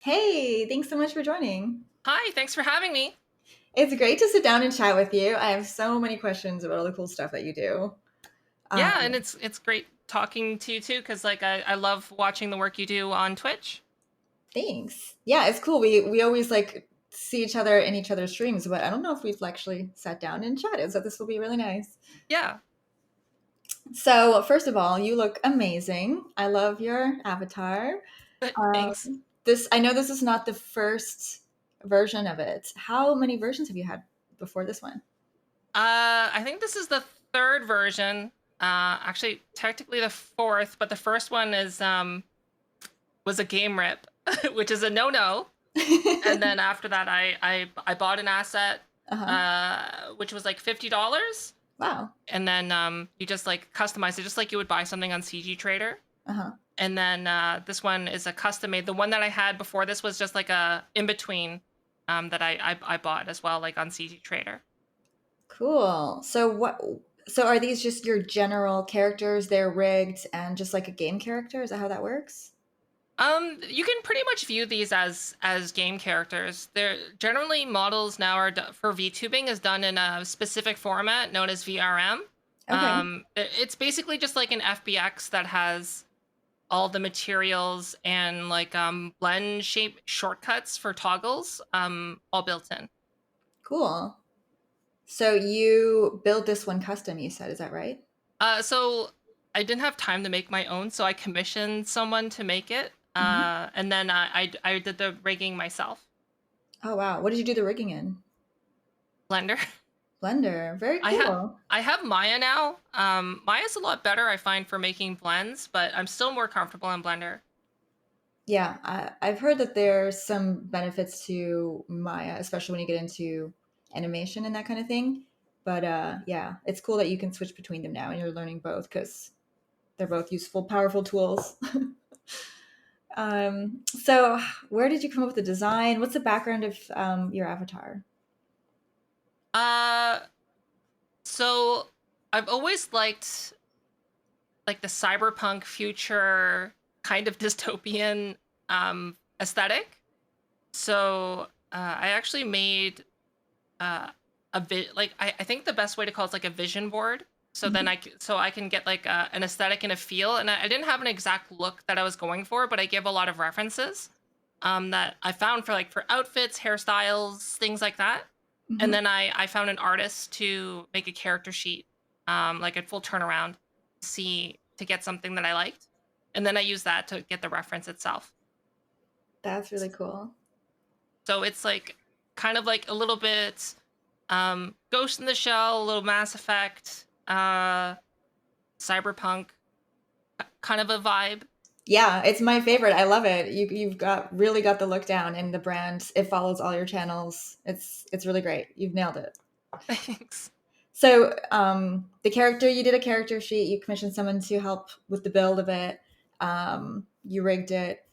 Hey, thanks so much for joining. Hi, thanks for having me. It's great to sit down and chat with you. I have so many questions about all the cool stuff that you do. Yeah, and Um, it's great talking to you too, because I love watching the work you do on Twitch. Thanks. Yeah, it's cool. We always like see each other in each other's streams, but I don't know if we've actually sat down and chatted. So this will be really nice. Yeah. So first of all, you look amazing. I love your avatar. Thanks. This I know this is not the first version of it. How many versions have you had before this one? I think this is the third version. Actually, technically the fourth, but the first one is was a game rip, which is a no-no. And then after that, I bought an asset, Uh-huh. which was like $50, Wow. and then you just like customize it, just like you would buy something on CG Trader. Uh-huh. And then this one is a custom made. The one that I had before this was just like a in between that I bought as well, like on CG Trader. Cool. So are these just your general characters? They're rigged and just like a game character? Is that how that works? You can pretty much view these as game characters. They're generally models now are for VTubing is done in a specific format known as VRM. Okay. It's basically just like an FBX that has all the materials and like blend shape shortcuts for toggles all built in. Cool. So you built this one custom, you said, is that right? So I didn't have time to make my own, so I commissioned someone to make it, Hmm. and then I did the rigging myself. Oh wow. What did you do the rigging in? Blender. Blender. Very I have cool. I have Maya now. Maya's a lot better, I find, for making blends, but I'm still more comfortable in Blender. Yeah, I've heard that there's some benefits to Maya, especially when you get into animation and that kind of thing. But yeah, it's cool that you can switch between them now and you're learning both because they're both useful, powerful tools. So where did you come up with the design? What's the background of your avatar? Uh, so I've always liked like the cyberpunk future kind of dystopian aesthetic. So I actually made I think the best way to call it's like a vision board. So then Mhm. so I can get like an aesthetic and a feel. And I didn't have an exact look that I was going for, but I give a lot of references that I found for like for outfits, hairstyles, things like that. And Mhm. then I found an artist to make a character sheet, like a full turnaround, to get something that I liked, and then I use that to get the reference itself. That's really cool. So it's like kind of like a little bit Ghost in the Shell, a little Mass Effect, cyberpunk kind of a vibe. Yeah, it's my favorite. I love it. You've got really got the look down and the brand. It follows all your channels. It's really great. You've nailed it. Thanks. So the character you did a character sheet. You commissioned someone to help with the build of it. You rigged it.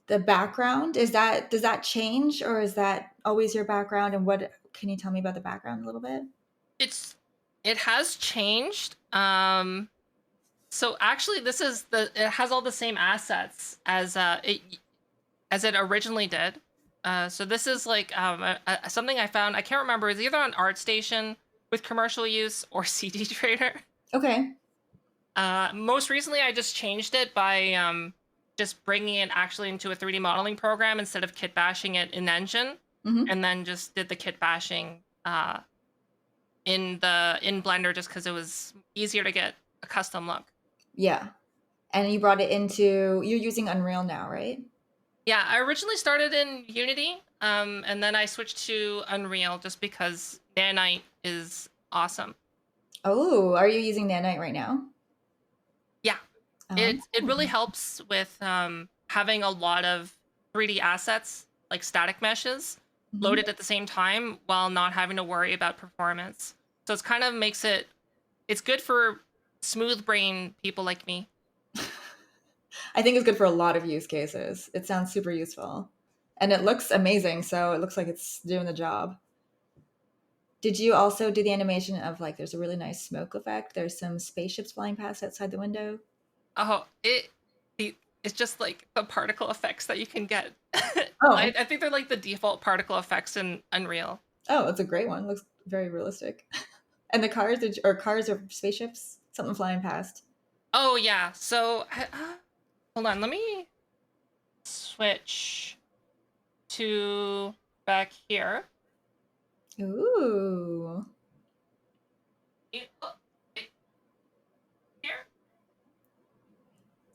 The background is that does that change or is that always your background? And what can you tell me about the background a little bit? It's it has changed. So actually, this is the it has all the same assets as it originally did. So this is like something I found. I can't remember. It's either on ArtStation with commercial use or CD Trader. Okay. Most recently, I just changed it by just bringing it actually into a 3D modeling program instead of kit bashing it in Engine, Hmm. and then just did the kit bashing in Blender just because it was easier to get a custom look. Yeah. And you brought it into you're using Unreal now, right? Yeah, I originally started in Unity, and then I switched to Unreal just because Nanite is awesome. Oh, are you using Nanite right now? Yeah, it really Oh. helps with having a lot of 3D assets like static meshes Mhm. loaded at the same time while not having to worry about performance. So it's kind of makes it's good for smooth brain people like me. I think it's good for a lot of use cases. It sounds super useful. And it looks amazing, so it looks like it's doing the job. Did you also do the animation of like there's a really nice smoke effect? There's some spaceships flying past outside the window. Oh, it It's just like the particle effects that you can get. Oh, I think they're like the default particle effects in Unreal. oh, it's a great one. Looks very realistic. And the cars, or cars or spaceships, something flying past. Oh yeah. So hold on, let me switch to back here. Ooh. Oh, here.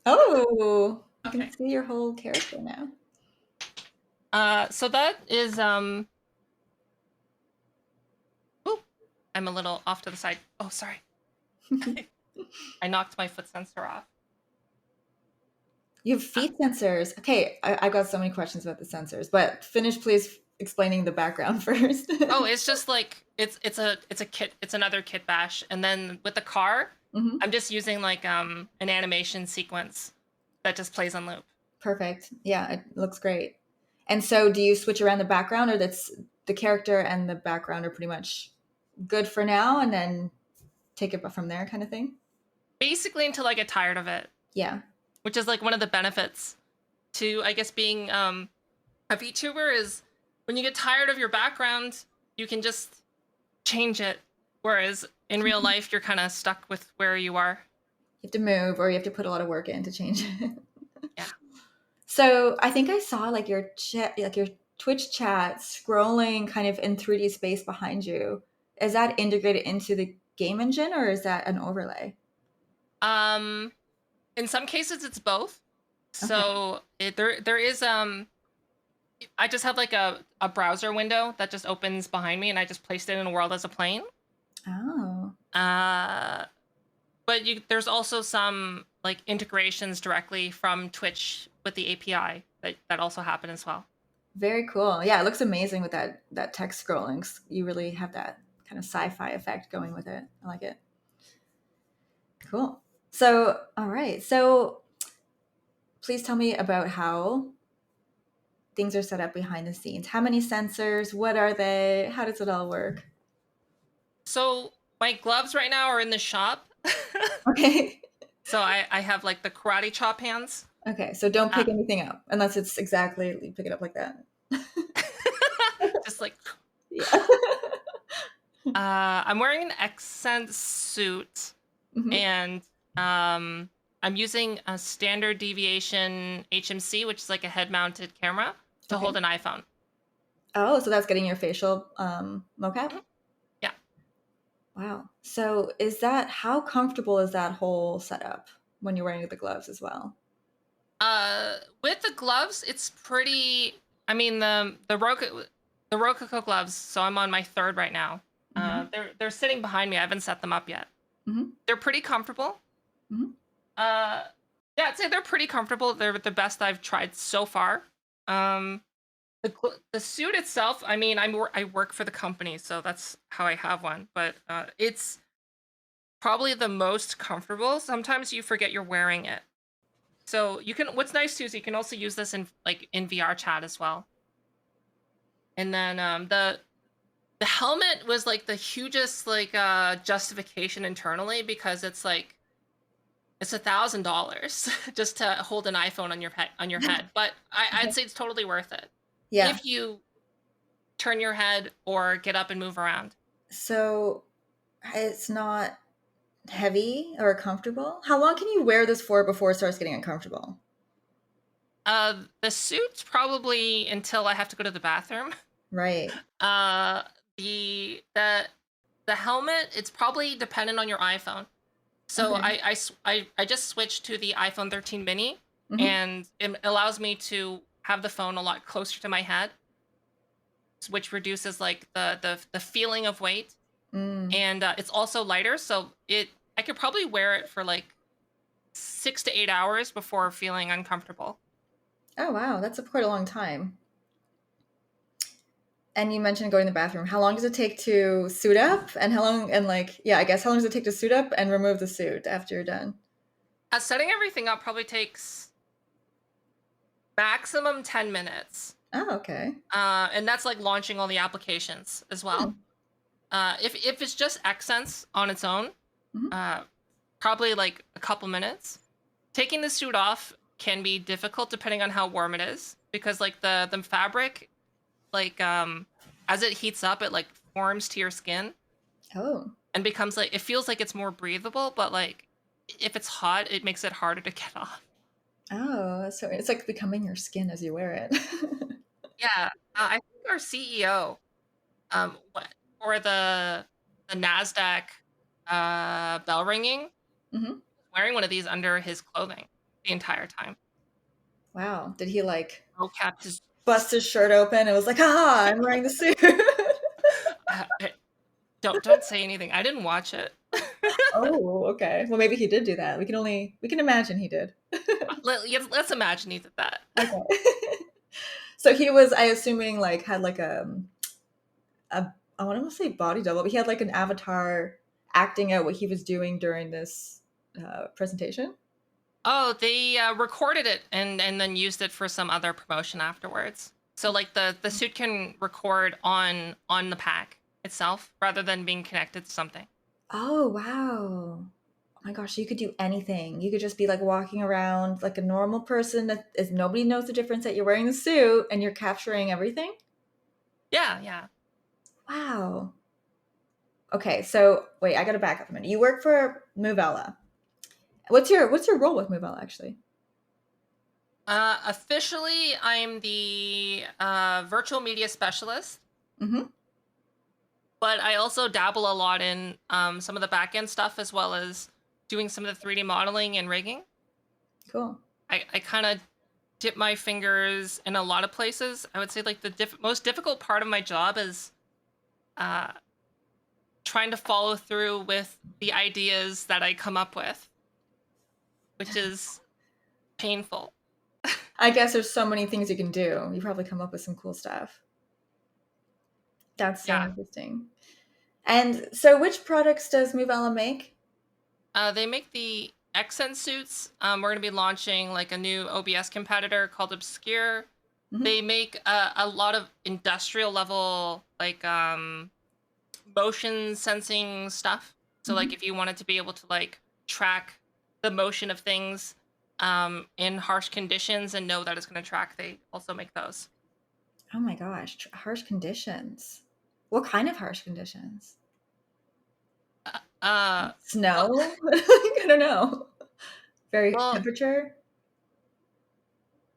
Oh, you Okay. can see your whole character now. So that is Ooh, I'm a little off to the side. Oh, sorry. I knocked my foot sensor off. You have feet sensors. Okay, I've got so many questions about the sensors, but finish please explaining the background first. Oh, it's just like it's a kit. It's another kit bash, and then with the car, Hmm. I'm just using like an animation sequence that just plays on loop. Perfect. Yeah, it looks great. And so, do you switch around the background, or that's the character and the background are pretty much good for now, and then take it from there, kind of thing? Basically, until I get tired of it, Yeah. which is like one of the benefits to, I guess, being a VTuber is when you get tired of your background, you can just change it. Whereas in real You life, you're kind of stuck with where you are. have to move, or you have to put a lot of work in to change it. Yeah. So I think I saw like your chat, like your Twitch chat scrolling kind of in 3D space behind you. Is that integrated into the game engine, or is that an overlay? Um, in some cases, it's both. Okay. So there is I just have like a browser window that just opens behind me, and I just placed it in a world as a plane. Oh, Uh, but there's also some like integrations directly from Twitch with the API that also happen as well. very cool. Yeah, it looks amazing with that text scrolling. You really have that kind of sci-fi effect going with it. I like it. Cool. So, all right. So, please tell me about how things are set up behind the scenes. How many sensors? What are they? How does it all work? So my gloves right now are in the shop. Okay. So I have like the karate chop hands. Okay, so don't Uh, pick anything up unless it's exactly you pick it up like that. just like Yeah. I'm wearing an accent suit, Hmm. and I'm using a standard deviation HMC, which is like a head-mounted camera to Okay. hold an iPhone. Oh, so that's getting your facial mocap? Mhm. Yeah. Wow. So is that how comfortable is that whole setup when you're wearing the gloves as well? With the gloves, it's pretty. I mean the Rococo gloves. So I'm on my third right now. Hmm. They're sitting behind me. I haven't set them up yet. Hmm. They're pretty comfortable. Hmm. Uh, yeah, I'd say they're pretty comfortable. They're the best I've tried so far. Um, the suit itself. I mean, I work for the company, so that's how I have one. But it's probably the most comfortable. Sometimes you forget you're wearing it. So you can. What's nice too is you can also use this in like in VR chat as well. And then the helmet was like the hugest like justification internally because it's like it's $1,000 just to hold an iPhone on your head. But I'd Okay. say it's totally worth it Yeah. if you turn your head or get up and move around. So it's not heavy or comfortable. How long can you wear this for before it starts getting uncomfortable? The suit's probably until I have to go to the bathroom. Right. Uh, the helmet, it's probably dependent on your iPhone. So Okay. I just switched to the iPhone 13 mini, Hmm. and it allows me to have the phone a lot closer to my head, which reduces like the feeling of weight, Mm. and it's also lighter, so it I could probably wear it for like 6 to 8 hours before feeling uncomfortable. Oh wow, that's quite a long time. And you mentioned going to the bathroom. How long does it take to suit up? And how long, and like, yeah, I guess how long does it take to suit up and remove the suit after you're done? Setting everything up probably takes maximum 10 minutes. Oh, okay. And that's like launching all the applications as well. Hmm. If it's just Accents on its own, Hmm. uh, probably like a couple minutes. Taking the suit off can be difficult depending on how warm it is, because like the fabric, like as it heats up, it like forms to your skin Oh. and becomes like, it feels like it's more breathable, but like if it's hot, it makes it harder to get off. Oh, so it's like becoming your skin as you wear it. Yeah, I think our CEO, what for the Nasdaq bell ringing, Hmm. wearing one of these under his clothing the entire time. Wow. Did he like No cap, just bust his shirt open and was like, "Ah, I'm wearing the suit." don't say anything. I didn't watch it. Oh, okay. Well, maybe he did do that. We can imagine he did. Let's imagine he did that. Okay. So he was, I assuming, like had like a I want to say body double, but he had like an avatar acting out what he was doing during this presentation. Oh, they recorded it and then used it for some other promotion afterwards. So like the suit can record on the pack itself rather than being connected to something. Oh wow. Oh my gosh, so you could do anything. You could just be like walking around like a normal person that is nobody knows the difference that you're wearing the suit and you're capturing everything. Yeah, yeah. Wow. Okay, so wait, I gotta back up a minute. You work for Movella. What's your role with Movella actually? Officially, I'm the virtual media specialist, Mm-hmm. but I also dabble a lot in some of the back end stuff as well as doing some of the 3D modeling and rigging. Cool. I kind of dip my fingers in a lot of places. I would say like the most difficult part of my job is uh, trying to follow through with the ideas that I come up with, which is painful. I guess there's so many things you can do. You probably come up with some cool stuff. That's so Yeah. interesting. And so, which products does Movella make? They make the Accent suits. We're going to be launching like a new OBS competitor called Obscure. Hmm. They make a lot of industrial level like motion sensing stuff. So like Hmm. if you wanted to be able to like track the motion of things in harsh conditions and know that it's going to track, they also make those. Oh my gosh, harsh conditions. What kind of harsh conditions? Well, Snow? I don't know. Very well, temperature?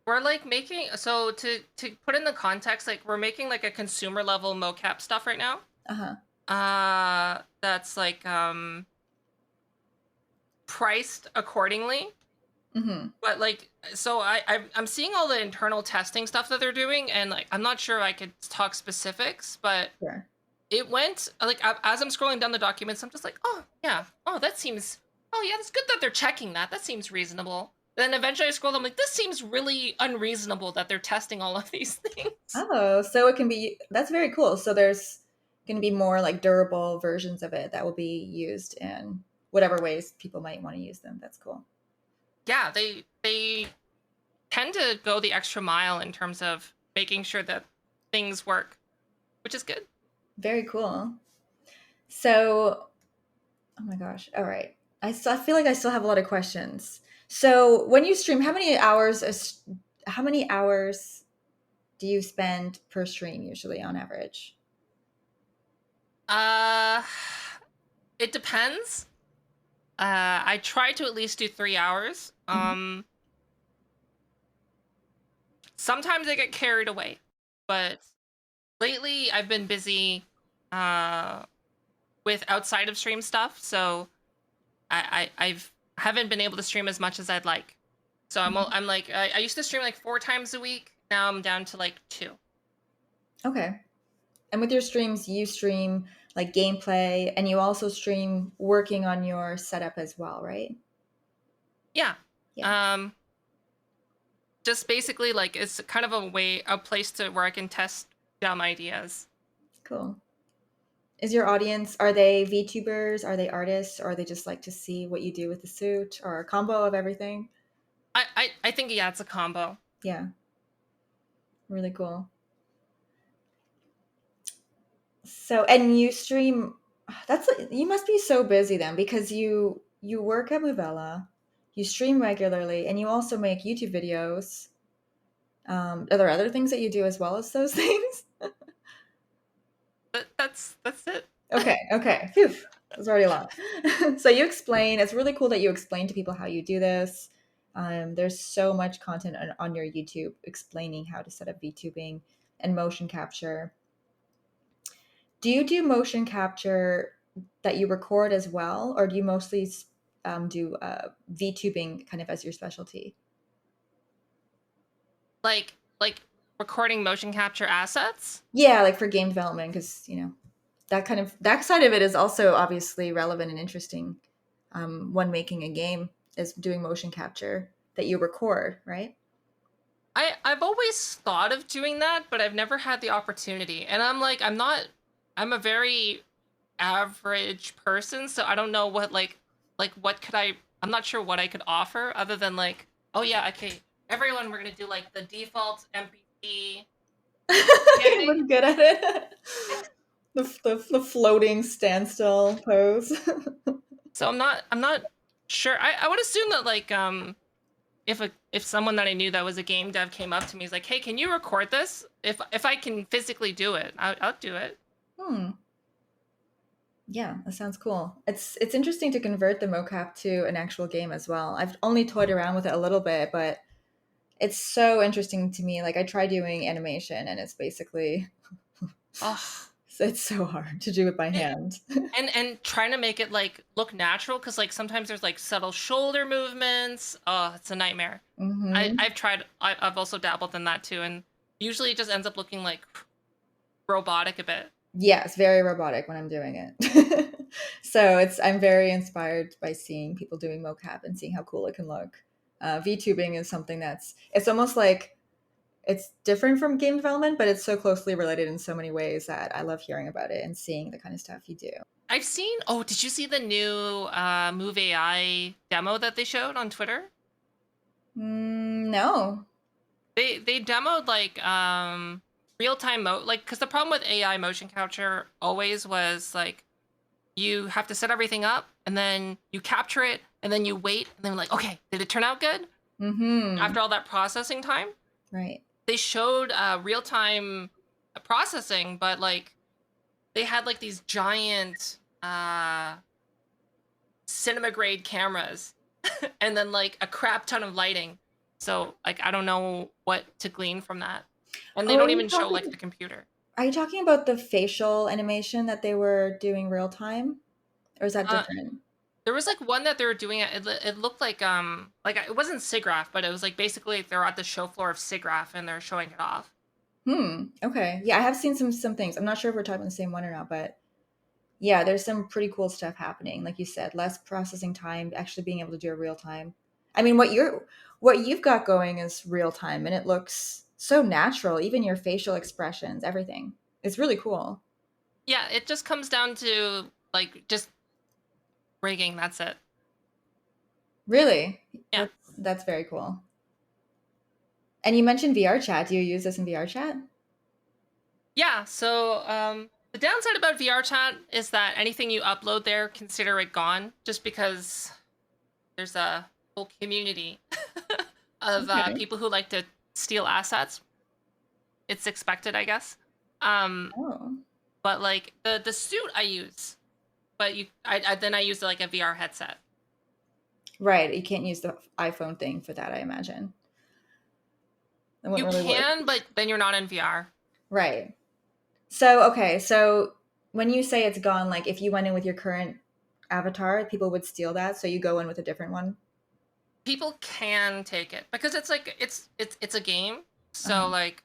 we're like making, so to put in the context, like we're making like a consumer level mocap stuff right now. Uh huh. That's like priced accordingly. Mm-hmm. But like, so I'm seeing all the internal testing stuff that they're doing, and like I'm not sure I could talk specifics, but Sure. it went like as I'm scrolling down the documents, I'm just like, oh yeah, oh that seems, oh yeah, that's good that they're checking that. That seems reasonable. Then eventually I scroll, I'm like, this seems really unreasonable that they're testing all of these things. Oh, so it can be, that's very cool. So there's going to be more like durable versions of it that will be used in whatever ways people might want to use them. That's cool. Yeah, they tend to go the extra mile in terms of making sure that things work, which is good. Very cool. So, oh my gosh. All right. I feel like I still have a lot of questions. So, when you stream, how many hours do you spend per stream usually on average? Uh, it depends. I try to at least do 3 hours. Mhm. Sometimes I get carried away, but lately I've been busy uh with outside of stream stuff, so I've haven't been able to stream as much as I'd like. So Mhm. I'm like I used to stream like 4 times a week. Now I'm down to like two. Okay. And with your streams, you stream like gameplay and you also stream working on your setup as well, right? Yeah. Yeah. Um, just basically like it's kind of a place to where I can test dumb ideas. Cool. Is your audience, are they VTubers? Are they artists? Or are they just like to see what you do with the suit or a combo of everything? I think yeah, it's a combo. Yeah, really cool. So, and you stream, you must be so busy then because you work at Movella, you stream regularly, and you also make YouTube videos. Are there other things that you do as well as those things? But that's it. Okay, okay. Phew. That's already a lot. So you explain, it's really cool that you explain to people how you do this. There's so much content on your YouTube explaining how to set up VTubing and motion capture. Do you do motion capture that you record as well, or do you mostly do VTubing kind of as your specialty? Like recording motion capture assets. Yeah, like for game development, because that side of it is also obviously relevant and interesting. When making a game is doing motion capture that you record, right? I've always thought of doing that, but I've never had the opportunity. And I'm a very average person, so I don't know what could I'm not sure what I could offer other than like, oh yeah, okay, everyone, we're gonna do like the default MPT You look good at it. The floating standstill pose. So I'm not sure. I would assume that like if someone that I knew that was a game dev came up to me, is like, hey, can you record this? If I can physically do it, I'll do it. Hmm. Yeah, that sounds cool. It's interesting to convert the mocap to an actual game as well. I've only toyed around with it a little bit, but it's so interesting to me. Like I try doing animation, and it's basically Oh, it's so hard to do it by it, hand. and trying to make it like look natural because like sometimes there's like subtle shoulder movements. Oh, it's a nightmare. Hmm. I've also dabbled in that too, and usually it just ends up looking like robotic a bit. Yeah, it's very robotic when I'm doing it. So I'm very inspired by seeing people doing mocap and seeing how cool it can look. VTubing is something it's almost like it's different from game development, but it's so closely related in so many ways that I love hearing about it and seeing the kind of stuff you do. I've seen. Oh, did you see the new Move AI demo that they showed on Twitter? No. They demoed like real time like because the problem with AI motion capture always was like you have to set everything up and then you capture it and then you wait and then like okay, did it turn out good Mm-hmm. after all that processing time? Right. They showed real time processing, but like they had like these giant cinema grade cameras and then like a crap ton of lighting. So like I don't know what to glean from that. And they Oh, don't even show like the computer. are you talking about the facial animation that they were doing real time? Or is that Uh different? there was like one that they were doing it looked like it wasn't SIGGRAPH, but it was like basically they're at the show floor of SIGGRAPH and they're showing it off. Okay. Yeah, I have seen some things. I'm not sure if we're talking about the same one or not, but yeah, there's some pretty cool stuff happening. Like you said, less processing time, actually being able to do it real time. I mean, what you've got going is real time, and it looks so natural. Even your facial expressions, everything. It's really cool. Yeah, it just comes down to like just rigging, that's it. Really, Yeah. that's very cool. And you mentioned VR chat. Do you use this in VR chat? Yeah, so the downside about VR chat is that anything you upload there, consider it gone, just because there's a whole community of Okay. people who like to steal assets. It's expected, I guess. Um, Oh, but like the suit I use, but then I use like a VR headset. right. You can't use the iPhone thing for that, I imagine. It You wouldn't really work. can, but then you're not in VR. Right. So, okay. So when you say it's gone, like if you went in with your current avatar, people would steal that. So you go in with a different one. People can take it because it's like it's a game, so Uh-huh. like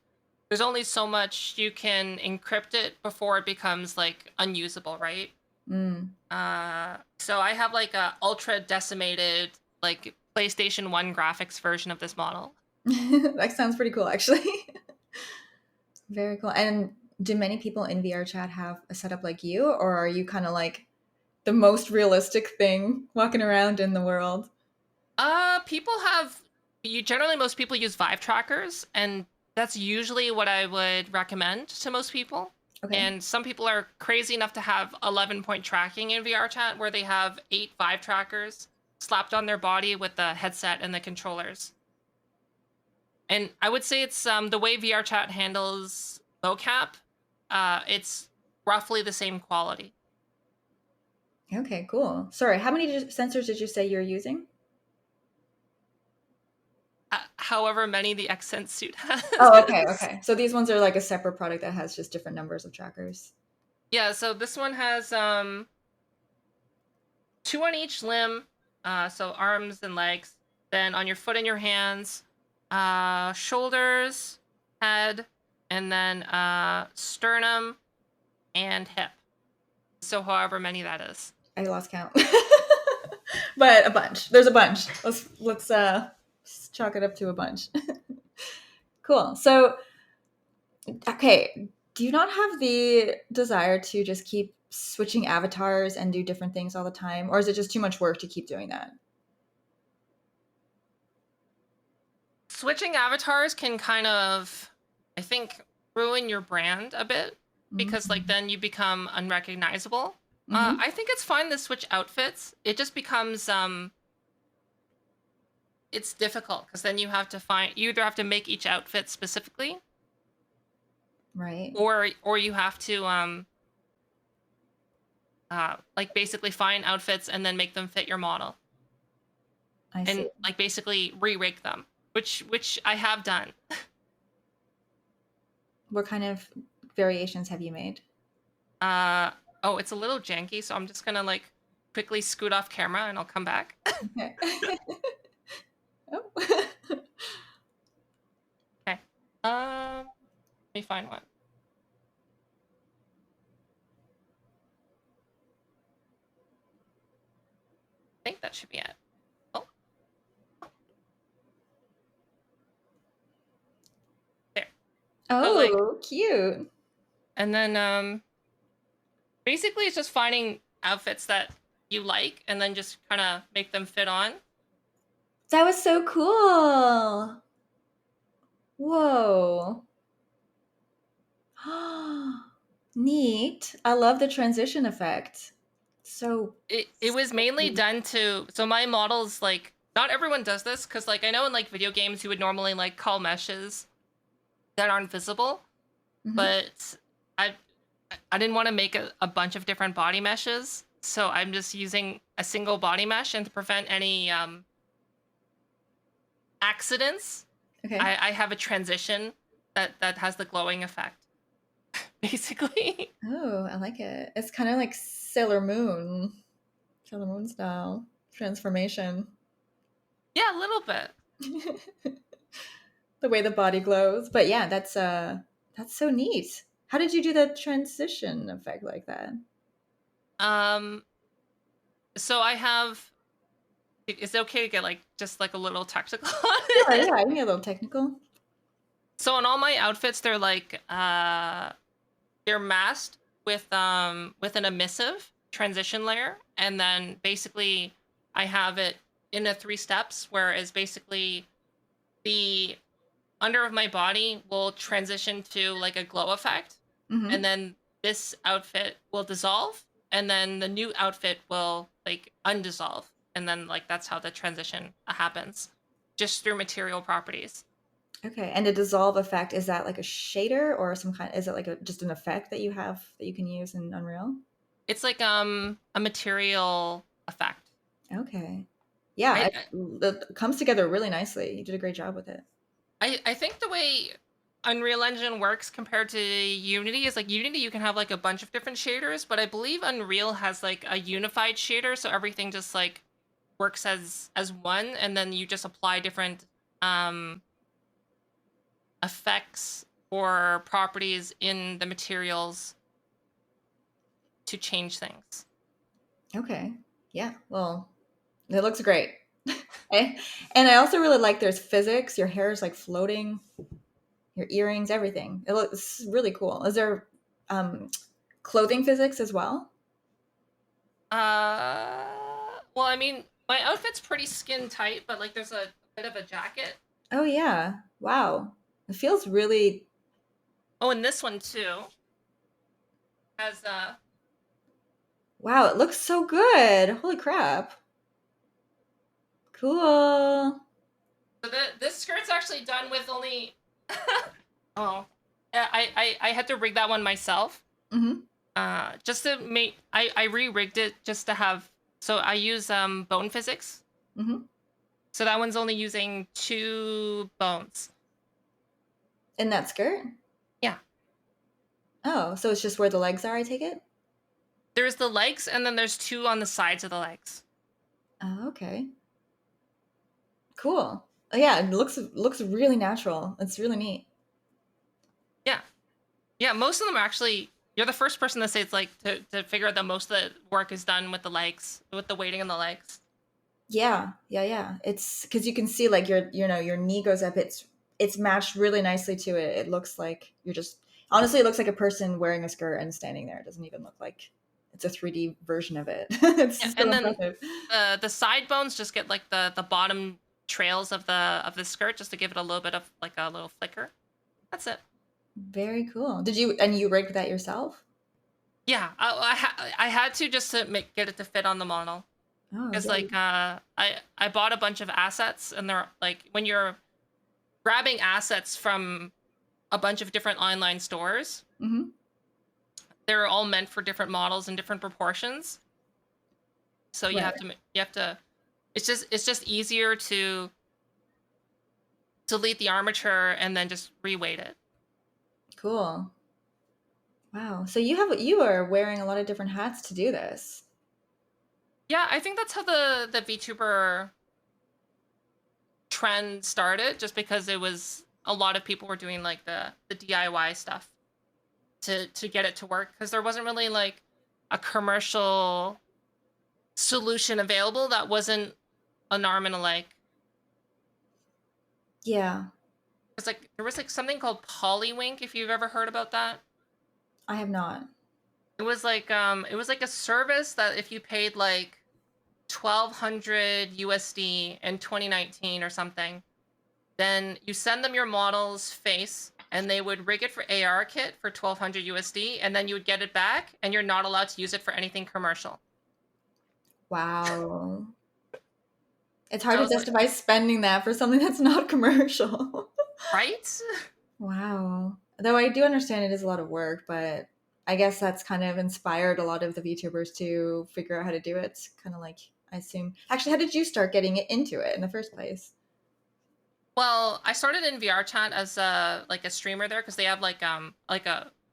there's only so much you can encrypt it before it becomes like unusable, right? Mm. So I have like a ultra decimated like PlayStation 1 graphics version of this model. That sounds pretty cool, actually. Very cool. And do many people in VR chat have a setup like you, or are you kind of like the most realistic thing walking around in the world? People have you generally most people use Vive trackers, and that's usually what I would recommend to most people. Okay. And some people are crazy enough to have 11-point tracking in VR chat where they have 8 Vive trackers. slapped on their body with the headset and the controllers. And I would say it's the way VR chat handles mocap. It's roughly the same quality. Okay, cool. Sorry, how many sensors did you say you're using? However many the Xsense suit has. Oh, okay, okay. So these ones are like a separate product that has just different numbers of trackers. Yeah, so this one has 2 on each limb, so arms and legs. Then on your foot and your hands, shoulders, head, and then sternum and hip. So however many that is. I lost count. But a bunch. There's a bunch. Let's chalk it up to a bunch. Cool. So, okay, do you not have the desire to just keep switching avatars and do different things all the time, or is it just too much work to keep doing that? Switching avatars can kind of, I think, ruin your brand a bit because like then you become unrecognizable. Mm-hmm. I think it's fine to switch outfits. It just becomes it's difficult because then you either have to make each outfit specifically, Right. or you have to like basically find outfits and then make them fit your model I see. and like basically re-rig them, which I have done. What kind of variations have you made? Oh, it's a little janky, so I'm just gonna like quickly scoot off camera and I'll come back. Okay. Oh. Okay. Let me find one. I think that should be it. Oh, there. Oh, like, cute. and then basically it's just finding outfits that you like and then just kind of make them fit on. That was so cool. Whoa. Neat. I love the transition effect. So It was mainly done to, so my models, like, not everyone does this because like I know in like video games you would normally like call meshes that aren't visible, Mhm. but I didn't want to make a bunch of different body meshes, so I'm just using a single body mesh, and to prevent any accidents, Okay. I have a transition that has the glowing effect. Basically. Oh, I like it. It's kind of like Sailor Moon style transformation. Yeah, a little bit. The way the body glows. But yeah, that's so neat. How did you do the transition effect like that? Um, so I have. Is it okay to get like just like a little technical on Yeah, it? yeah, I can get a little technical. So on all my outfits, they're like they're masked with an emissive transition layer, and then basically I have it in a 3 steps, where is basically the under of my body will transition to like a glow effect, Mm-hmm. and then this outfit will dissolve, and then the new outfit will like undissolve, and then like that's how the transition happens, just through material properties. Okay, and the dissolve effect, is that like a shader or some kind? Is it like just an effect that you have that you can use in Unreal? It's like a material effect. Okay, yeah, I, it comes together really nicely. You did a great job with it. I think the way Unreal Engine works compared to Unity is like Unity you can have like a bunch of different shaders, but I believe Unreal has like a unified shader, so everything just like works as one, and then you just apply different um effects or properties in the materials to change things. Okay, yeah, well, it looks great. Eh, and I also really like there's physics. Your hair is like floating, your earrings, everything. It looks really cool. Is there um, clothing physics as well? Well, I mean, my outfit's pretty skin tight, but like there's a bit of a jacket. Oh yeah, wow. It feels really Oh, and this one too has wow. It looks so good. Holy crap. Cool. So this skirt's actually done with only. Oh, yeah, I had to rig that one myself. Mm-hmm. Just to make I re-rigged it just to have. So I use bone physics. Mm-hmm. So that one's only using 2 bones. In that skirt? Yeah. Oh, so it's just where the legs are, I take it? There's the legs, and then there's 2 on the sides of the legs. Oh, okay. Cool. Oh, yeah, it looks really natural. It's really neat. Yeah. Yeah, most of them are actually. You're the first person to say it's like to figure out that most of the work is done with the legs, with the weighting in the legs. Yeah, yeah, yeah. It's because you can see like your knee goes up. It's matched really nicely to it. It looks like you're just honestly, it looks like a person wearing a skirt and standing there. It doesn't even look like it's a 3D version of it. It's Yeah, so and then impressive. the side bones just get like the bottom trails of the skirt just to give it a little bit of like a little flicker. That's it. Very cool. Did you and you rigged that yourself? Yeah, I had to just to get it to fit on the model. Oh, Because yeah. like I bought a bunch of assets, and they're like when you're grabbing assets from a bunch of different online stores, Mm-hmm. they're all meant for different models and different proportions. So Right. you have to. It's just easier to delete the armature and then just reweight it. Cool. Wow. So you are wearing a lot of different hats to do this. Yeah, I think that's how the VTuber trend started, just because it was a lot of people were doing like the DIY stuff to get it to work, because there wasn't really like a commercial solution available that wasn't an arm and a leg. Yeah, It's like there was like something called Polywink, if you've ever heard about that. I have not. It was like a service that if you paid like 1,200 USD in 2019 or something, then you send them your model's face and they would rig it for AR kit for 1,200 USD, and then you would get it back and you're not allowed to use it for anything commercial. Wow. It's So hard I to was like, justify spending that for something that's not commercial. right? Wow. Though I do understand it is a lot of work, but I guess that's kind of inspired a lot of the VTubers to figure out how to do it. Kind of like, I assume. Actually, how did you start getting into it in the first place? Well, I started in VR chat as a streamer there, because they have like a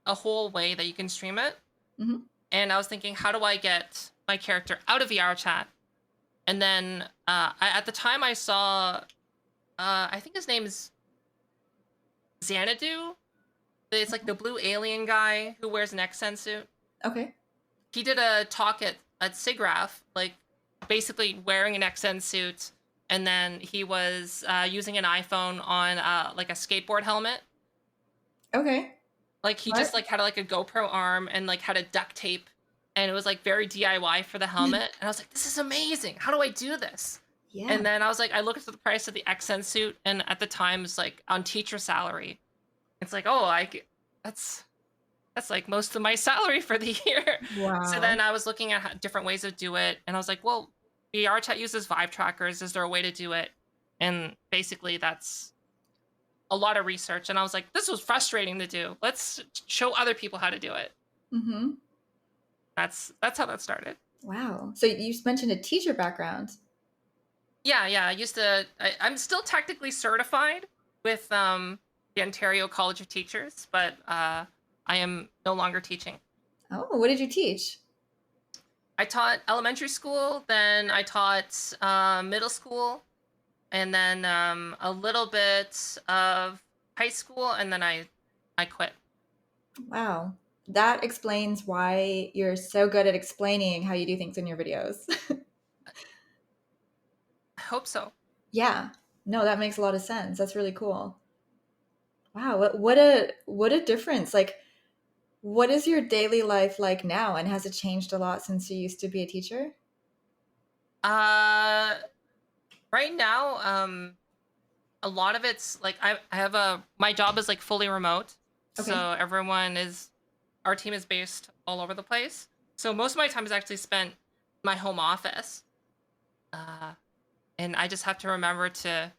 whole way that you can stream it. Hmm. And I was thinking, how do I get my character out of VR chat? And then at the time I saw, I think his name is Xanadu. It's like the blue alien guy who wears an X-Sen suit. Okay. He did a talk at SIGGRAPH, like basically wearing an X-Sen suit, and then he was using an iPhone on like a skateboard helmet. Okay. Like he just What? like had like a GoPro arm and like had a duct tape, and it was like very DIY for the helmet. And I was like, this is amazing. How do I do this? Yeah. And then I was like, I looked at the price of the X-Sen suit, and at the time it's like on teacher salary. It's like, oh, that's that's like most of my salary for the year. So Wow. then I was looking at different ways to do it, and I was like, well, VR chat uses Vive trackers. Is there a way to do it? And basically, that's a lot of research. And I was like, this was frustrating to do. Let's show other people how to do it. Mm-hmm. That's how that started. Wow. So you mentioned a teacher background. Yeah, yeah. I'm still technically certified with the Ontario College of Teachers, but I am no longer teaching. Oh, what did you teach? I taught elementary school, then I taught middle school, and then a little bit of high school, and then I quit. Wow. That explains why you're so good at explaining how you do things in your videos. I hope so. Yeah. No, that makes a lot of sense. That's really cool. Wow, what a difference. Like what is your daily life like now and has it changed a lot since you used to be a teacher? Uh, right now, a lot of it's like I have a my job is like fully remote, Okay. so our team is based all over the place. So most of my time is actually spent in my home office. Uh, and I just have to remember to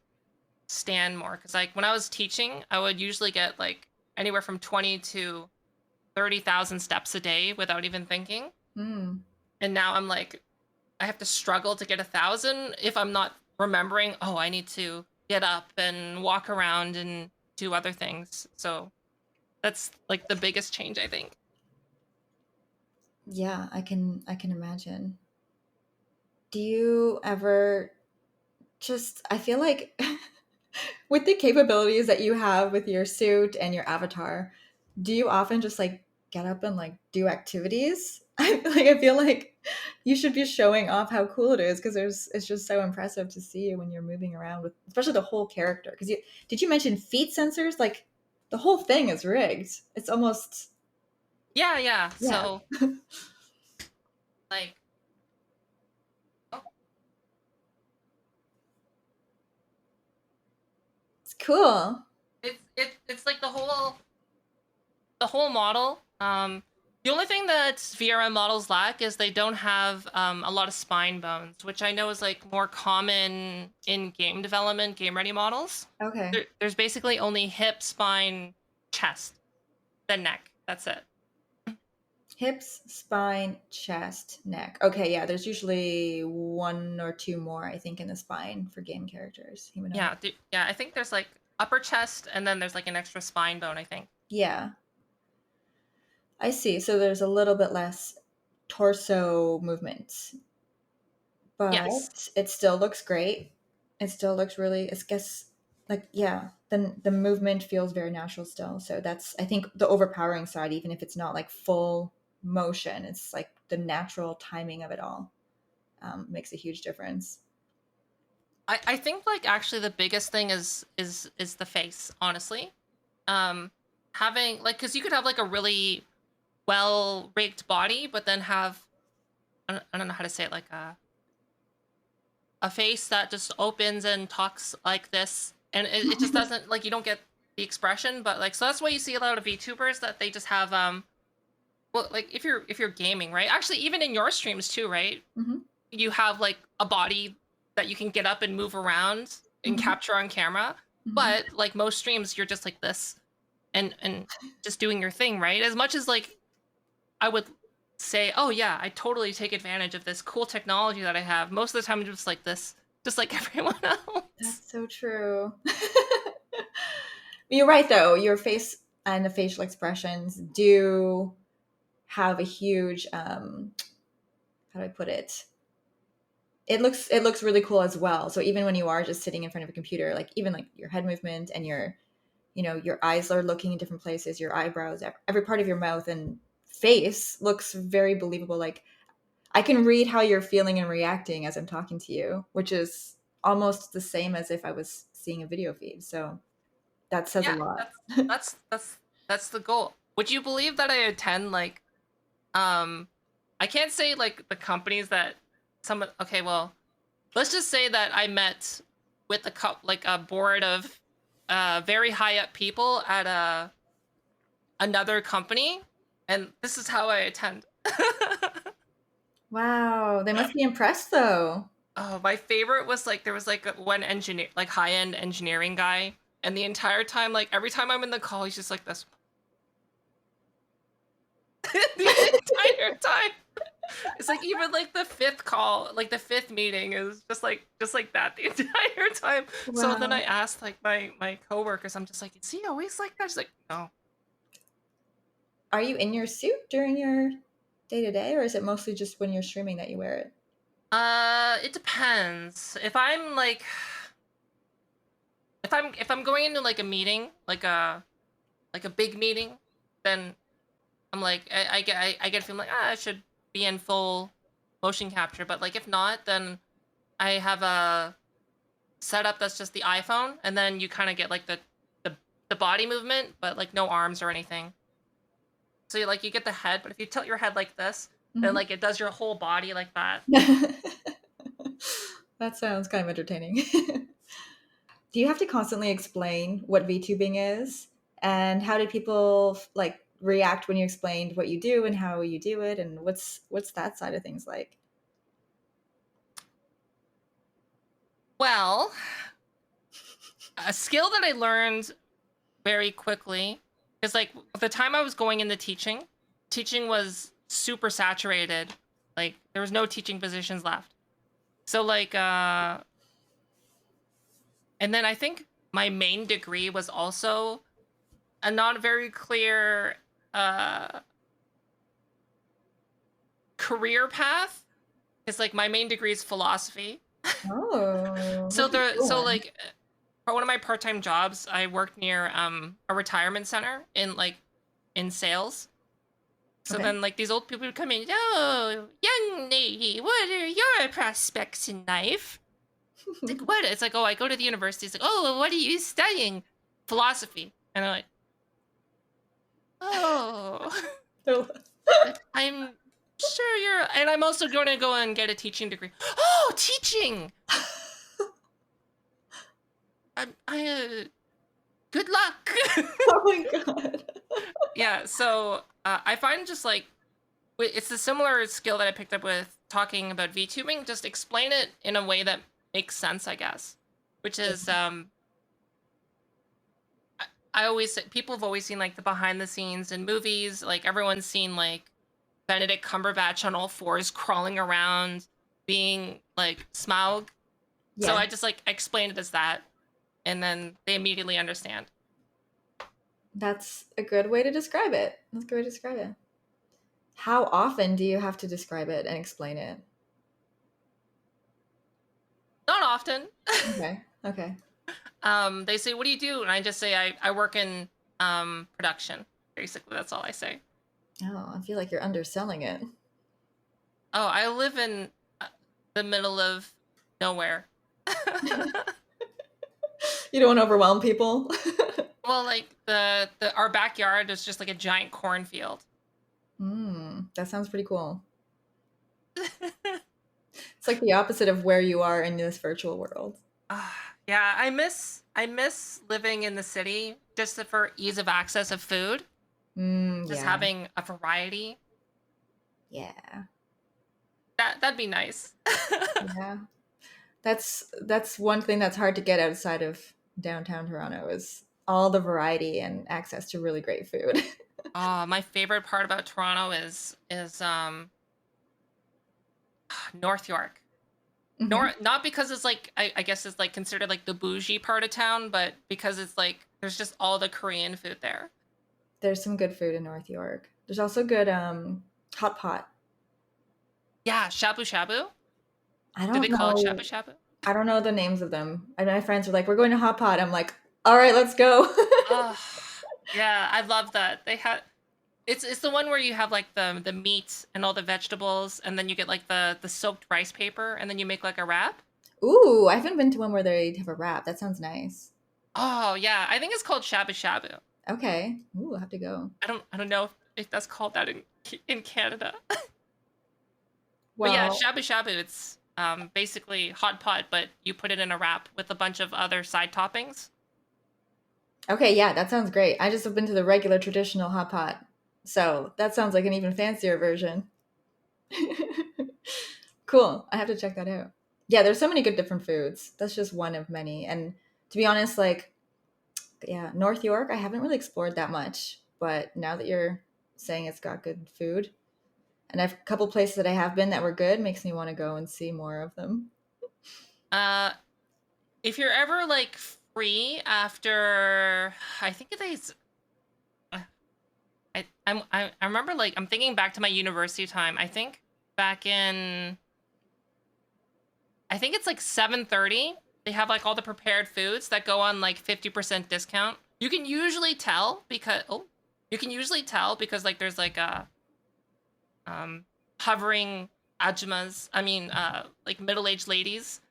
stand more, because like when I was teaching, I would usually get like anywhere from 20 to 30,000 steps a day without even thinking. Mm. And now I'm like, I have to struggle to get 1,000 if I'm not remembering, oh, I need to get up and walk around and do other things. So that's like the biggest change, I think. Yeah, I can imagine. Do you ever just I feel like with the capabilities that you have with your suit and your avatar, do you often just like get up and like do activities? I feel like you should be showing off how cool it is because there's it's just so impressive to see when you're moving around with especially the whole character. Because you did you mention feet sensors? Like the whole thing is rigged. It's almost Yeah, yeah. yeah. So like, oh, It's cool. it's like the whole model. The only thing that VRM models lack is they don't have a lot of spine bones, which I know is like more common in game development, game ready models. Okay. There's basically only hip, spine, chest, then neck. That's it. Hips, spine, chest, neck. Okay, yeah, there's usually one or two more, I think, in the spine for game characters, humanoid. Yeah. I think there's like upper chest, and then there's like an extra spine bone, I think. Yeah, I see. So there's a little bit less torso movement, Yes. but it still looks great. It still looks really, it's guess like yeah, the movement feels very natural still. So that's I think the overpowering side, even if it's not like full motion, it's like the natural timing of it all makes a huge difference. I think like actually the biggest thing is the face, honestly. Um Having like, because you could have like a really well rigged body, but then have, I don't know how to say it, like a face that just opens and talks like this, and it just doesn't, like, you don't get the expression. But like, so that's why you see a lot of VTubers that they just have well, like if you're gaming, right? Actually, even in your streams too, right? Hmm. You have like a body that you can get up and move around and Hmm. capture on camera. Hmm. But like most streams, you're just like this, and just doing your thing, right? As much as like I would say, oh yeah, I totally take advantage of this cool technology that I have. Most of the time, I'm just like this, just like everyone else. That's so true. You're right, though. Your face and the facial expressions do have a huge how do I put it? It looks really cool as well. So even when you are just sitting in front of a computer, like even like your head movement and your your eyes are looking in different places, your eyebrows, every part of your mouth and face looks very believable. Like I can read how you're feeling and reacting as I'm talking to you, which is almost the same as if I was seeing a video feed. So that says a Yeah, lot. that's the goal. Would you believe that I attend like, um I can't say like the companies that someone, okay, well, let's just say that I met with like a board of very high up people at another company, and this is how I attend. Wow, they must be impressed though. Oh, my favorite was like there was like one engineer, like high end engineering guy, and the entire time, like every time I'm in the call, he's just like this the entire time. It's like even like the fifth call, like the fifth meeting is just like that the entire time. So then I Wow. asked like my coworkers, I'm just like, is he always like that? She's like, no. Are you in your suit during your day to day, or is it mostly just when you're streaming that you wear it? It depends. If I'm going into like a meeting, like a big meeting, then I'm like, I get a feeling like, I should be in full motion capture. But like if not, then I have a setup that's just the iPhone, and then you kind of get like the the body movement, but like no arms or anything. So you like you get the head, but if you tilt your head like this, then Mhm. like it does your whole body like that. That sounds kind of entertaining. Do you have to constantly explain what VTubing is? And how did people like react when you explained what you do and how you do it and what's that side of things like? Well, a skill that I learned very quickly is like the time I was going into teaching, teaching was super saturated. Like there was no teaching positions left. So like and then I think my main degree was also a not very clear uh career path. It's like my main degree is philosophy. Oh, So that's a the cool so one. like for one of my part-time jobs, I worked near a retirement center in sales. So Okay. then like these old people would come in, "Oh, young lady, what are your prospects in life?" It's like, "What?" It's like, "Oh, I go to the university." It's like, "Oh, well, what are you studying?" "Philosophy." And I'm like, "Oh." Like, "I'm sure you're," and I'm also going to go and get a teaching degree. "Oh, teaching." I good luck. Oh my god. Yeah, so I find just like it's a similar skill that I picked up with talking about VTubing. Just explain it in a way that makes sense, I guess. Which is, I always people have always seen like the behind the scenes in movies. Like everyone's seen like Benedict Cumberbatch on all fours crawling around, being like Smaug. So Yeah, I just like explain it as that, and then they immediately understand. that's a good way to describe it. That's a good way to describe it. How often do you have to describe it and explain it? Not often. Okay. Okay. They say, "What do you do?" And I just say, I work in production. Basically, that's all I say. Oh, I feel like you're underselling it. Oh, I live in uh, the middle of nowhere. You don't want to overwhelm people. Well, like the our backyard is just like a giant cornfield. That sounds pretty cool. It's like the opposite of where you are in this virtual world. Yeah, I miss living in the city just for ease of access of food, just Yeah. having a variety. Yeah. That'd be nice. Yeah. That's one thing that's hard to get outside of downtown Toronto is all the variety and access to really great food. Oh, my favorite part about Toronto is North York. Hmm. Nor not because it's like I guess it's like considered like the bougie part of town, but because it's like there's just all the Korean food there. There's some good food in North York. There's also good hot pot. Yeah, shabu shabu. I Do they don't call it shabu know. shabu? I don't know the names of them. And my friends were like, "We're going to hot pot." I'm like, "All right, let's go." Oh, yeah, I love that. They had it's the one where you have like the meat and all the vegetables, and then you get like the soaked rice paper, and then you make like a wrap. Ooh, I haven't been to one where they have a wrap. That sounds nice. Oh yeah, I think it's called shabu shabu. Okay. Ooh, I'll have to go. I don't know if that's called that in Canada. But yeah, Well, shabu shabu, it's basically hot pot, but you put it in a wrap with a bunch of other side toppings. okay, yeah, that sounds great. I just have been to the regular traditional hot pot. So that sounds like an even fancier version. Cool. I have to check that out. Yeah, there's so many good different foods. That's just one of many. And to be honest, like, yeah, North York, I haven't really explored that much. But now that you're saying it's got good food, and I've a couple places that I have been that were good, makes me want to go and see more of them. Uh, if you're ever like free after, I think it's I remember like I'm thinking back to my university time. I think back in I think it's like 7:30. They have like all the prepared foods that go on like 50% discount. You can usually tell because like there's like a hovering ajumas. I mean like middle-aged ladies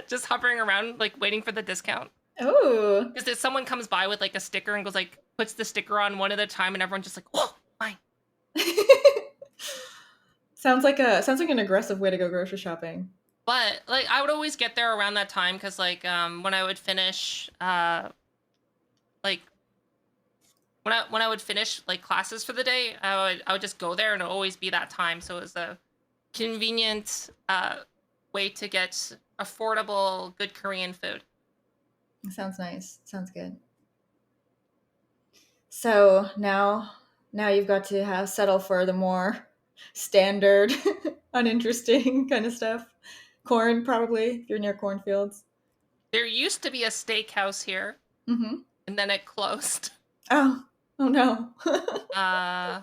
just hovering around like waiting for the discount. Oh, Because if someone comes by with like a sticker and goes like puts the sticker on one at a time and everyone's just like, "Oh, mine." sounds like an aggressive way to go grocery shopping. But like I would always get there around that time because like when I would finish like when I would finish like classes for the day, I would just go there and it would always be that time. So it was a convenient way to get affordable, good Korean food. Sounds nice. Sounds good. So now you've got to have settle for the more standard, uninteresting kind of stuff. Corn, probably, if you're near cornfields. There used to be a steakhouse here, Mm-hmm. and then it closed. Oh, oh no. Uh,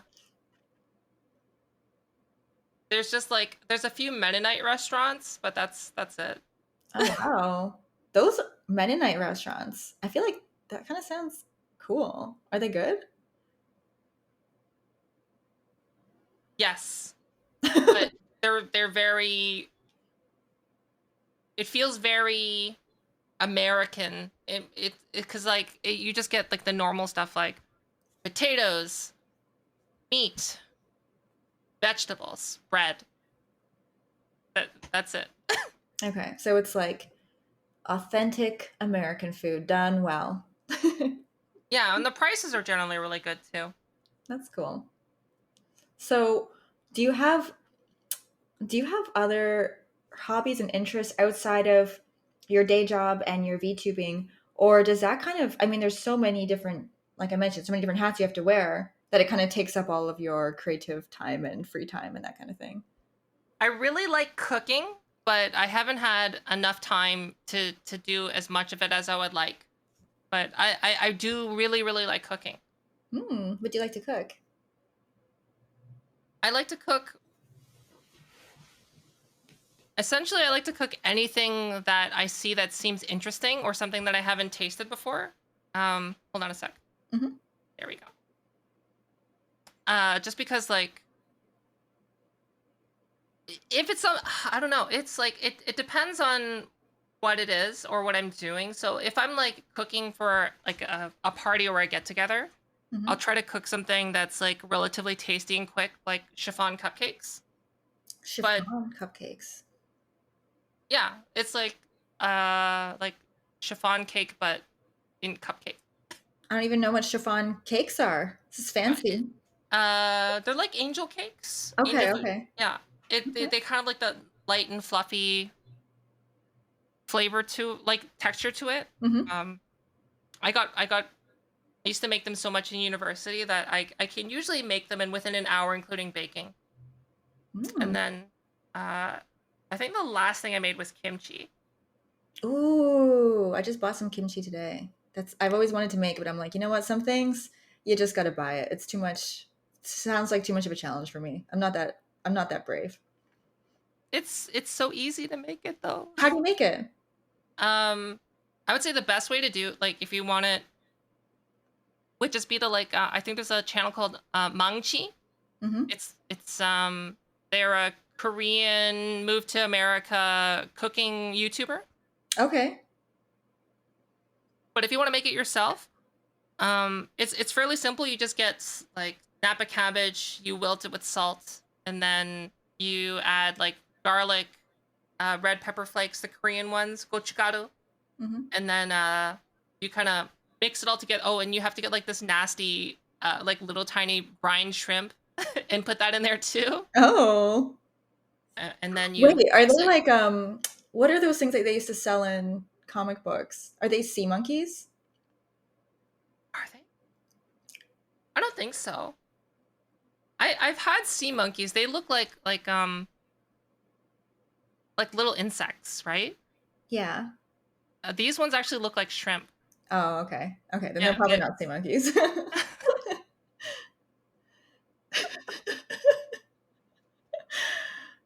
there's just like there's a few Mennonite restaurants, but that's it. Oh wow. Those Mennonite restaurants. I feel like that kind of sounds cool. Are they good? Yes, but they're very. It feels very American. It because like you just get like the normal stuff like potatoes, meat, vegetables, bread. That's it. Okay, so it's like authentic American food done well. Yeah, and the prices are generally really good too. That's cool. So, do you have do you have other hobbies and interests outside of your day job and your VTubing, or does that kind of, I mean, there's so many different, like I mentioned, so many different hats you have to wear that it kind of takes up all of your creative time and free time and that kind of thing. I really like cooking, but I haven't had enough time to do as much of it as I would like. But I do really like cooking. What do you like to cook? I like to cook. Essentially, I like to cook anything that I see that seems interesting or something that I haven't tasted before. Hold on a sec. Hmm. There we go. Just because like if it's some, I don't know. It's like it depends on what it is or what I'm doing. So if I'm like cooking for like a party or a get together, I'll Hmm. try to cook something that's like relatively tasty and quick, like chiffon cupcakes. But Chiffon cupcakes. yeah, it's like chiffon cake but in cupcake. I don't even know what chiffon cakes are. This is Uh, it, fancy. they're like angel cakes. Angel Okay, food. okay. Yeah. Okay. They kind of like the light and fluffy flavor to like texture to it. Hmm. Um I used to make them so much in university that I can usually make them in within an hour including baking. And Mm. then uh I think the last thing I made was kimchi. Ooh, I just bought some kimchi today. That's I've always wanted to make, but I'm like, you know what? Some things you just got to buy it. It's too much. Sounds like too much of a challenge for me. I'm not that brave. It's so easy to make it though. How do you make it? Um I would say the best way to do like if you want it would just be to like I think there's a channel called Mangchi. Hmm. It's they're a Korean moved to America cooking YouTuber. Okay. But if you want to make it yourself, it's fairly simple. You just get like napa cabbage, you wilt it with salt, and then you add like garlic, red pepper flakes, the Korean ones, gochugaru, Hmm. and then you kind of mix it all together. Oh, and you have to get like this nasty, like little tiny brine shrimp, and put that in there too. Oh, And then wait. you Are mix they it. like what are those things that they used to sell in comic books? Are they sea monkeys? Are they? I don't think so. I've had sea monkeys. They look like little insects, right? Yeah. These ones actually look like shrimp. Oh, okay. Okay, then they're Yeah, probably not sea monkeys.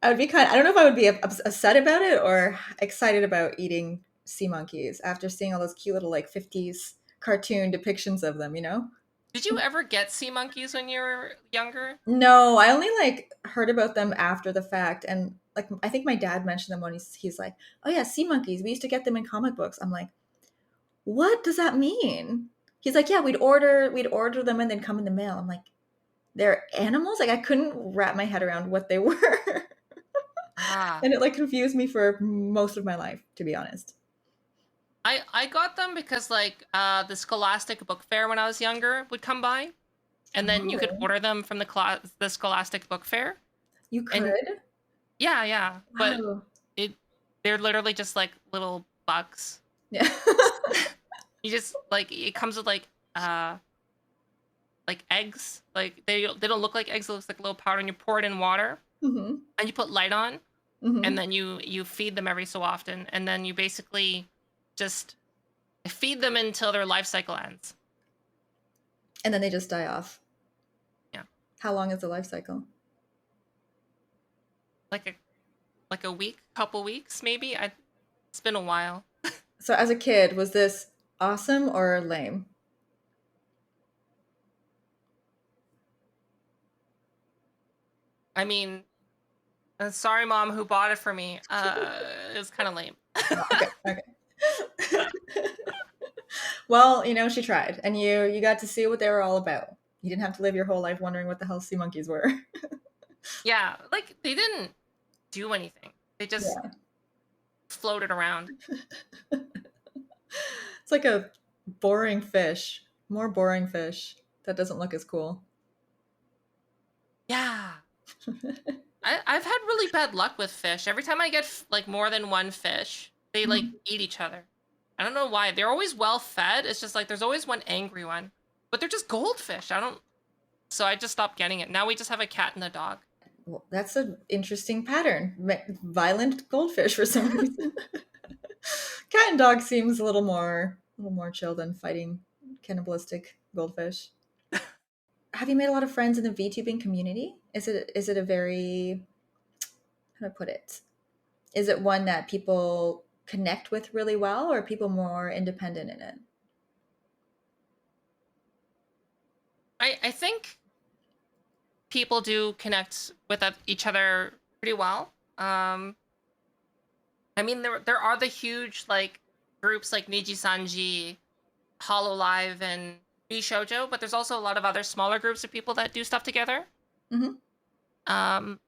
I would be kind. I don't know if I would be upset about it or excited about eating sea monkeys after seeing all those cute little like 50s cartoon depictions of them. You know? Did you ever get sea monkeys when you were younger? No, I only like heard about them after the fact, and like I think my dad mentioned them when he's like, "Oh yeah, sea monkeys. We used to get them in comic books." I'm like, "What does that mean?" He's like, "Yeah, we'd order them and then come in the mail." I'm like, "They're animals?" Like I couldn't wrap my head around what they were. Ah, And it like confused me for most of my life, to be honest. I got them because like the Scholastic Book Fair when I was younger would come by, and then you could Oh, order them from the Scholastic Book Fair. you And could? yeah, yeah, but Wow. it they're literally just like little bugs. Yeah. You just like it comes with like eggs. Like they don't look like eggs. It looks like a little powder, and you pour it in water, Hmm. and you put light on, and Hmm. then you feed them every so often, and then you basically just feed them until their life cycle ends. And then they just die off. Yeah, How long is the life cycle? like a week, couple weeks maybe. It's been a while. So as a kid, was this awesome or lame? I mean, sorry, mom, who bought it for me. It was kind of lame. Oh, okay. Okay. Well, she tried, and you got to see what they were all about. You didn't have to live your whole life wondering what the hell sea monkeys were. Yeah, like they didn't do anything. They just Yeah. floated around. It's like a boring fish, more boring fish that doesn't look as cool. Yeah. I've had really bad luck with fish. Every time I get like more than one fish, they like Mhm. eat each other. I don't know why. They're always well fed. It's just like there's always one angry one. But they're just goldfish. I don't So I just stopped getting it. Now we just have a cat and a dog. Well, that's an interesting pattern. Violent goldfish for some reason. Cat and dog seems a little more chill than fighting cannibalistic goldfish. Have you made a lot of friends in the VTubing community? Is it a very, how do I put it? Is it one that people connect with really well, or are people more independent in it? I think people do connect with each other pretty well. I mean there are the huge like groups like Niji Sanji, Hololive, and Shoujo, but there's also a lot of other smaller groups of people that do stuff together. Hmm. Um,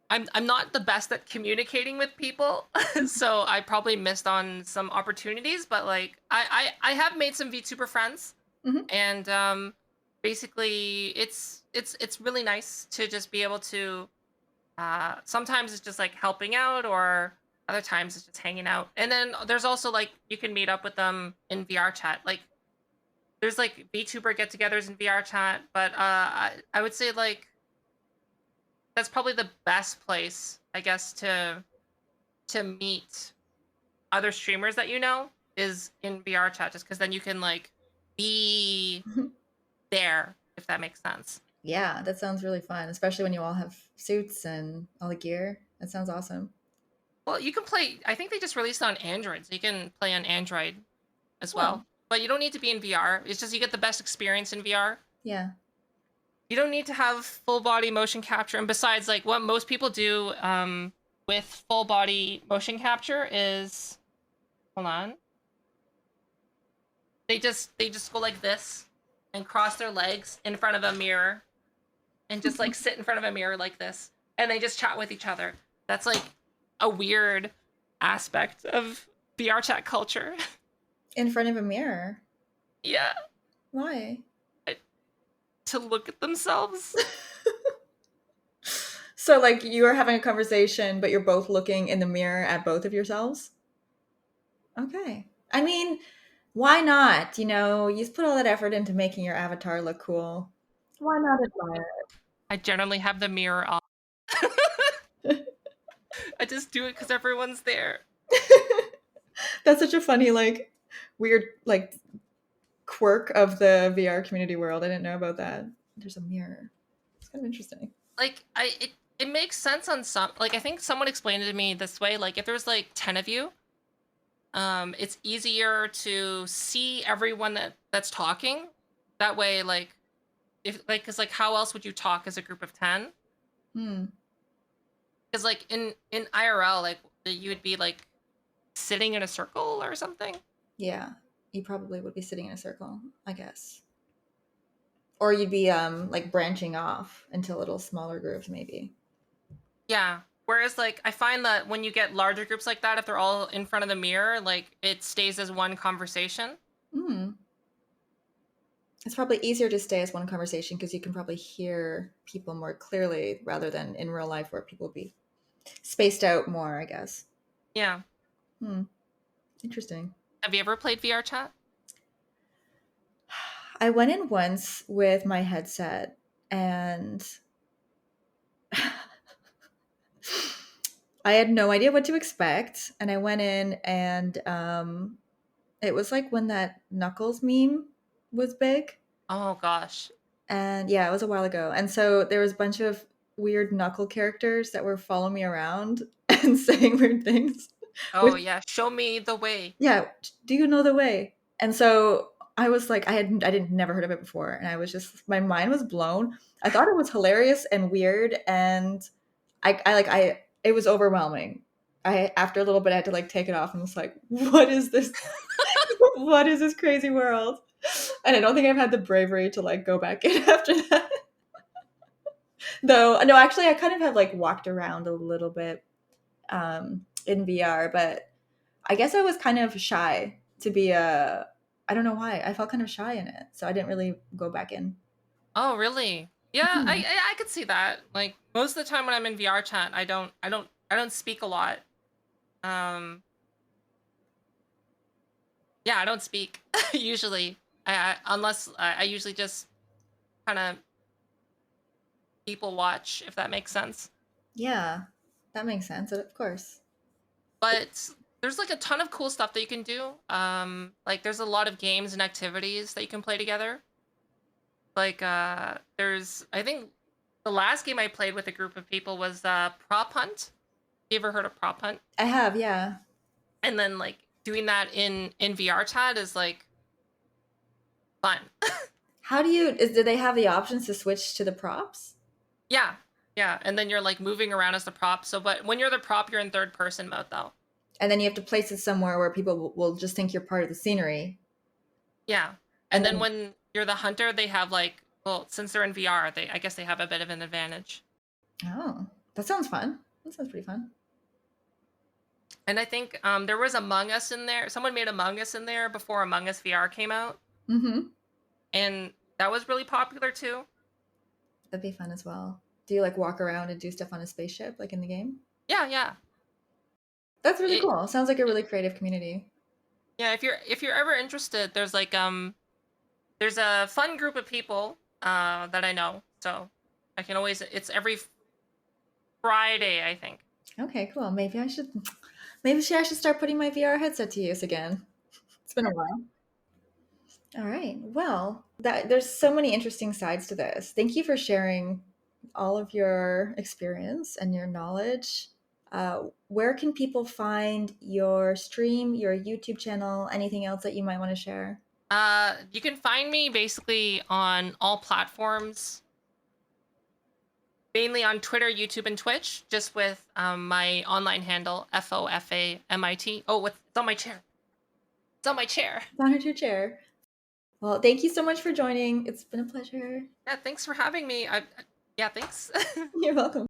I'm not the best at communicating with people, so I probably missed on some opportunities. But like I have made some VTuber friends, Hmm. and basically it's really nice to just be able to. Sometimes it's just like helping out, or other times it's just hanging out. And then there's also like you can meet up with them in VR chat. Like there's like VTuber get-togethers in VR chat, but I would say like that's probably the best place, I guess, to meet other streamers that you know is in VR chat, just because then you can like be there, if that makes sense. Yeah, that sounds really fun, especially when you all have suits and all the gear. That sounds awesome. Well, you can play. I think they just released on Android, so you can play on Android as Oh, well. But you don't need to be in VR. It's just you get the best experience in VR. yeah. You don't need to have full body motion capture. And besides, like what most people do with full body motion capture is, hold on, they just go like this and cross their legs in front of a mirror and just like sit in front of a mirror like this, and they just chat with each other. That's like a weird aspect of VR chat culture. In front of a mirror. Yeah, Why? to look at themselves. So, like, you are having a conversation, but you're both looking in the mirror at both of yourselves? Okay. I mean, why not? You put all that effort into making your avatar look cool. Why not admire I generally have the mirror off. it? I just do it because everyone's there. That's such a funny, like, weird, like, quirk of the VR community world. I didn't know about that. There's a mirror. It's kind of interesting. Like it makes sense on some, like I think someone explained it to me this way, like if there's like 10 of you, it's easier to see everyone that's talking. That way, like if like because like how else would you talk as a group of 10? Hmm. Because like in IRL, like you would be like sitting in a circle or something. Yeah. You probably would be sitting in a circle, I guess. Or you'd be like branching off into little smaller groups, maybe. Yeah. Whereas like I find that when you get larger groups like that, if they're all in front of the mirror, like it stays as one conversation. Hmm. It's probably easier to stay as one conversation because you can probably hear people more clearly rather than in real life where people be spaced out more, I guess. Yeah. Hmm. Interesting. Have you ever played VR chat? I went in once with my headset and I had no idea what to expect. And I went in and it was like when that Knuckles meme was big. Oh gosh. And yeah, it was a while ago. And so there was a bunch of weird knuckle characters that were following me around and saying weird things. Oh Which, yeah. Show me the way. yeah, do you know the way? And so I was like, I didn't never heard of it before, and I was just my mind was blown. I thought it was hilarious and weird, and I it was overwhelming. I after a little bit I had to like take it off and was like, what is this? What is this crazy world? And I don't think I've had the bravery to like go back in after that. Though no, actually I kind of have like walked around a little bit in VR, but I guess I was kind of shy to be a I don't know why. I felt kind of shy in it. So I didn't really go back in. Oh really? Yeah, Mhm. I could see that. Like most of the time when I'm in VR chat, I don't speak a lot. Um yeah, I don't speak usually. Unless I usually just kind of people watch, if that makes sense. Yeah. That makes sense. Of course. But there's like a ton of cool stuff that you can do. Like there's a lot of games and activities that you can play together. Like there's I think the last game I played with a group of people was Prop Hunt. You ever heard of Prop Hunt? I have, yeah. And then like doing that in VR chat is like fun. How do they have the options to switch to the props? Yeah. Yeah, and then you're like moving around as the prop. So but when you're the prop, you're in third person mode though. And then you have to place it somewhere where people will just think you're part of the scenery. Yeah. And And then then when you're the hunter, they have like well, since they're in VR, they I guess they have a bit of an advantage. oh, that sounds fun. That sounds pretty fun. And I think there was Among Us in there. Someone made Among Us in there before Among Us VR came out, Mm-hmm. and that was really popular too. That'd be fun as well. Do you like walk around and do stuff on a spaceship like in the game? Yeah, yeah. That's really It, cool. Sounds like a really creative community. yeah, if you're ever interested, there's a fun group of people that I know. So I can always it's every Friday, I think. Okay, cool. I should start putting my VR headset to use again. It's been a while. All right. Well, there's so many interesting sides to this. Thank you for sharing all of your experience and your knowledge. Where can people find your stream, your YouTube channel, anything else that you might want to share? You can find me basically on all platforms, mainly on Twitter, YouTube, and Twitch, just with my online handle FOFAMIT. Oh, it's on my chair. It's on my chair. It's on your chair. Well, thank you so much for joining. It's been a pleasure. Yeah, thanks for having me. Yeah, thanks. You're welcome.